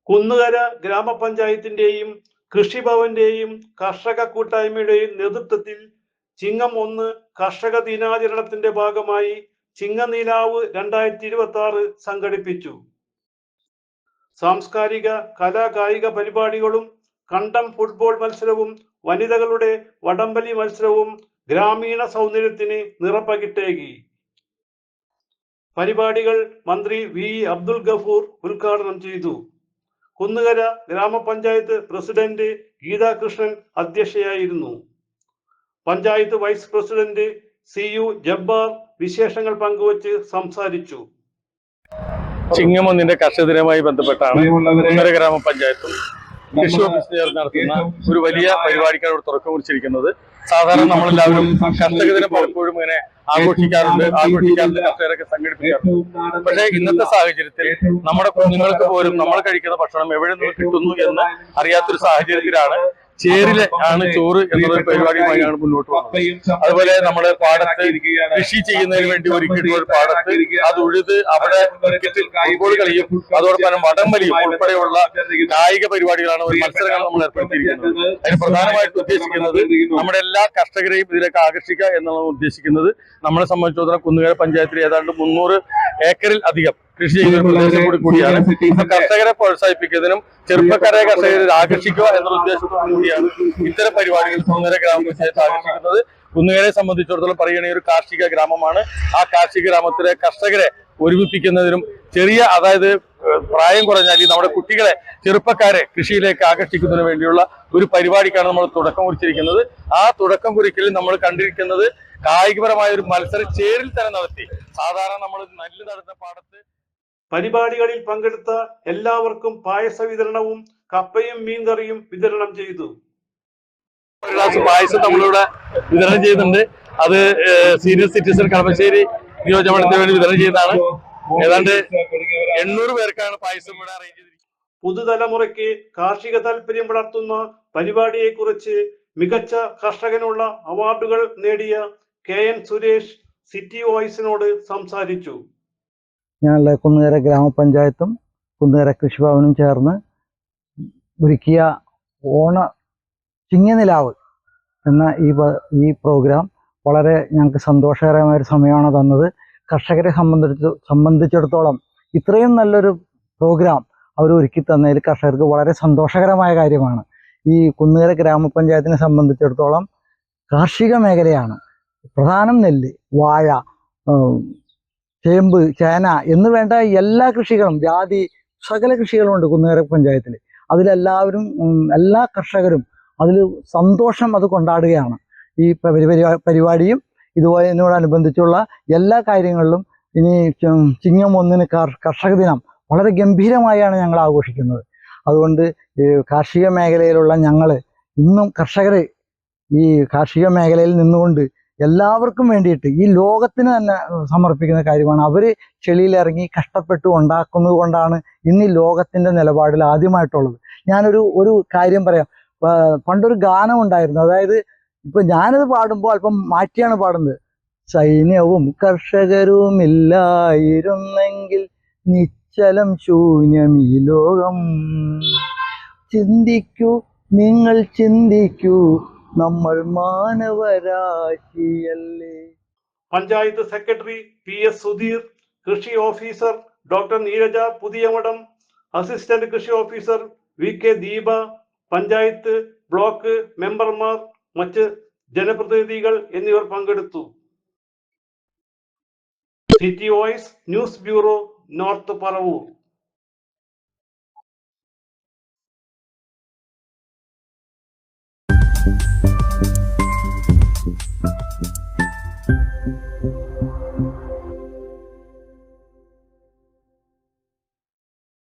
കുന്നുകര ഗ്രാമപഞ്ചായത്തിന്റെയും കൃഷിഭവന്റെയും കർഷക കൂട്ടായ്മയുടെയും നേതൃത്വത്തിൽ ചിങ്ങം 1 കർഷക ദിനാചരണത്തിന്റെ ഭാഗമായി ചിങ്ങനിലാവ് 2026 സംഘടിപ്പിച്ചു. സാംസ്കാരിക കലാകായിക പരിപാടികളും കണ്ടം ഫുട്ബോൾ മത്സരവും വനിതകളുടെ വടംവലി മത്സരവും ഗ്രാമീണ സൗന്ദര്യത്തിന് നിറപ്പകിട്ടേകി. പരിപാടികൾ മന്ത്രി വി അബ്ദുൽ ഗഫൂർ ഉദ്ഘാടനം ചെയ്തു. കുന്നുകര ഗ്രാമപഞ്ചായത്ത് പ്രസിഡന്റ് ഗീതാ കൃഷ്ണൻ അധ്യക്ഷയായിരുന്നു. Panchayat vice president CU Jabbar വിശേഷങ്ങൾ പങ്കുവച്ച് സംസാരിച്ചു. ചിങ്ങം 1 കർഷക ദിനവുമായി ബന്ധപ്പെട്ടാണ് കുന്നുകര ഗ്രാമപഞ്ചായത്തും കൃഷി ഓഫീസ് ചേർന്ന് നടത്തുന്ന ഒരു വലിയ പരിപാടിക്കാണ് ഇവിടെ തുടക്കം കുറിച്ചിരിക്കുന്നത്. സാധാരണ നമ്മളെല്ലാവരും കർഷക ദിനം പലപ്പോഴും ഇങ്ങനെ ആഘോഷിക്കാറുണ്ട്, കർഷകരൊക്കെ സംഘടിപ്പിക്കാറുണ്ട്. പക്ഷേ ഇന്നത്തെ സാഹചര്യത്തിൽ നമ്മുടെ കുഞ്ഞുങ്ങൾക്ക് പോലും നമ്മൾ കഴിക്കുന്ന ഭക്ഷണം എവിടെ നിന്ന് കിട്ടുന്നു എന്ന് അറിയാത്തൊരു സാഹചര്യത്തിലാണ് ചേരിലെ ആണ് ചോറ് എന്നുള്ള പരിപാടിയുമായാണ് മുന്നോട്ട് പോകുന്നത്. അതുപോലെ നമ്മള് പാടത്ത് കൃഷി ചെയ്യുന്നതിന് വേണ്ടി ഒരുക്കിയിട്ടുള്ള ഒരു പാടത്ത് അത് ഉഴുത് അവിടെ ഫുട്ബോൾ കളിയും അതോടൊപ്പം വടംവലിയും ഉൾപ്പെടെയുള്ള കായിക പരിപാടികളാണ് ഒരു മത്സരങ്ങൾ നമ്മൾ ഏർപ്പെടുത്തിയിരിക്കുന്നത്. അതിന് പ്രധാനമായിട്ട് ഉദ്ദേശിക്കുന്നത് നമ്മുടെ എല്ലാ കർഷകരെയും ഇതിലേക്ക് ആകർഷിക്കുക എന്നുള്ളത് ഉദ്ദേശിക്കുന്നത്. നമ്മളെ സംബന്ധിച്ചിടത്തോളം കുന്നുകര പഞ്ചായത്തിൽ ഏതാണ്ട് 300 ഏക്കറിൽ അധികം കൃഷി ചെയ്യുന്ന ഒരു പ്രദേശം കൂടിയാണ്. കർഷകരെ പ്രോത്സാഹിപ്പിക്കുന്നതിനും ചെറുപ്പക്കാരെ കർഷകരെ ആകർഷിക്കുക എന്നുള്ള ഉദ്ദേശത്തോടു കൂടിയാണ് ഇത്തരം പരിപാടികൾ കുന്നുകര ഗ്രാമപഞ്ചായത്ത് ആകർഷിക്കുന്നത്. കുന്നുകരയെ സംബന്ധിച്ചിടത്തോളം പറയുകയാണെങ്കിൽ ഒരു കാർഷിക ഗ്രാമമാണ്. ആ കാർഷിക ഗ്രാമത്തിലെ കർഷകരെ ഒരുമിപ്പിക്കുന്നതിനും അതായത് പ്രായം കുറഞ്ഞാൽ നമ്മുടെ കുട്ടികളെ ചെറുപ്പക്കാരെ കൃഷിയിലേക്ക് ആകർഷിക്കുന്നതിന് വേണ്ടിയുള്ള ഒരു പരിപാടിക്കാണ് നമ്മൾ തുടക്കം കുറിച്ചിരിക്കുന്നത്. ആ തുടക്കം കുറിക്കലിൽ നമ്മൾ കണ്ടിരിക്കുന്നത് കായികപരമായ ഒരു മത്സരം ചേരിൽ തന്നെ നടത്തി. സാധാരണ നമ്മൾ നെല്ല് നടുന്ന പാടത്ത് പരിപാടികളിൽ പങ്കെടുത്ത എല്ലാവർക്കും പായസ വിതരണവും കപ്പയും മീൻകറിയും വിതരണം ചെയ്തു. ഒരു ഗ്ലാസ് പായസം നമ്മളിവിടെ വിതരണം ചെയ്യുന്നുണ്ട്. അത് സീനിയർ സിറ്റിസൺ കളമശ്ശേരി നിയോജകമണ്ഡലത്തിന് വേണ്ടി വിതരണം ചെയ്യുന്നതാണ്. ഏതാണ്ട് 800 പേർക്കാണ് പായസം ഇവിടെ അറേഞ്ച് ചെയ്തിരിക്കുന്നത്. പുതുതലമുറയ്ക്ക് കാർഷിക താല്പര്യം വളർത്തുന്ന പരിപാടിയെ കുറിച്ച് മികച്ച കർഷകനുള്ള അവാർഡുകൾ നേടിയ KN സുരേഷ് സിറ്റി വോയിസിനോട് സംസാരിച്ചു. ഞങ്ങളുടെ കുന്നുകര ഗ്രാമപഞ്ചായത്തും കുന്നുകര കൃഷിഭവനും ചേർന്ന് ഒരുക്കിയ ചിങ്ങനിലാവ് എന്ന ഈ പ്രോഗ്രാം വളരെ ഞങ്ങൾക്ക് സന്തോഷകരമായ ഒരു സമയമാണ് തന്നത്. കർഷകരെ സംബന്ധിച്ചിടത്തോളം ഇത്രയും നല്ലൊരു പ്രോഗ്രാം അവർ ഒരുക്കി തന്നതിൽ കർഷകർക്ക് വളരെ സന്തോഷകരമായ കാര്യമാണ്. ഈ കുന്നുകര ഗ്രാമപഞ്ചായത്തിനെ സംബന്ധിച്ചിടത്തോളം കാർഷിക മേഖലയാണ് പ്രധാനം. നെല്ല്, വാഴ, ചേമ്പ്, ചേന എന്ന് വേണ്ട എല്ലാ കൃഷികളും, ജാതി, സകല കൃഷികളുമുണ്ട് കുന്നുകര പഞ്ചായത്തിൽ. അതിലെല്ലാവരും എല്ലാ കർഷകരും അതിൽ സന്തോഷം അത് കൊണ്ടാടുകയാണ്. ഈ പരിപാടിയും ഇതുപോലെ ഇതിനോടനുബന്ധിച്ചുള്ള എല്ലാ കാര്യങ്ങളിലും ഇനി ചിങ്ങം 1 കർഷക ദിനം വളരെ ഗംഭീരമായാണ് ഞങ്ങൾ ആഘോഷിക്കുന്നത്. അതുകൊണ്ട് കാർഷിക മേഖലയിലുള്ള ഞങ്ങൾ ഇന്നും കർഷകരെ ഈ കാർഷിക മേഖലയിൽ നിന്നുകൊണ്ട് എല്ലാവർക്കും വേണ്ടിയിട്ട് ഈ ലോകത്തിന് തന്നെ സമർപ്പിക്കുന്ന കാര്യമാണ്. അവർ ചെളിയിലിറങ്ങി കഷ്ടപ്പെട്ട് ഉണ്ടാക്കുന്നത് കൊണ്ടാണ് ഇന്ന് ഈ ലോകത്തിൻ്റെ നിലപാടിൽ ആദ്യമായിട്ടുള്ളത്. ഞാനൊരു കാര്യം പറയാം. പണ്ടൊരു ഗാനം ഉണ്ടായിരുന്നു. അതായത് ഇപ്പം ഞാനത് പാടുമ്പോൾ അല്പം മാറ്റിയാണ് പാടുന്നത്. സൈന്യവും കർഷകരും ഇല്ലായിരുന്നെങ്കിൽ നിശ്ചലം ശൂന്യം ഈ ലോകം. ചിന്തിക്കൂ, നിങ്ങൾ ചിന്തിക്കൂ, നമ്മൾ മാനവരാശിയല്ലേ. പഞ്ചായത്ത് സെക്രട്ടറി PS സുധീർ, കൃഷി officer doctor Neeraja Puthiyamadham, assistant കൃഷി officer VK Deepa, panchayat block മെമ്പർമാർ, മറ്റ് ജനപ്രതിനിധികൾ എന്നിവർ പങ്കെടുത്തു. City voice news bureau, north Paravur.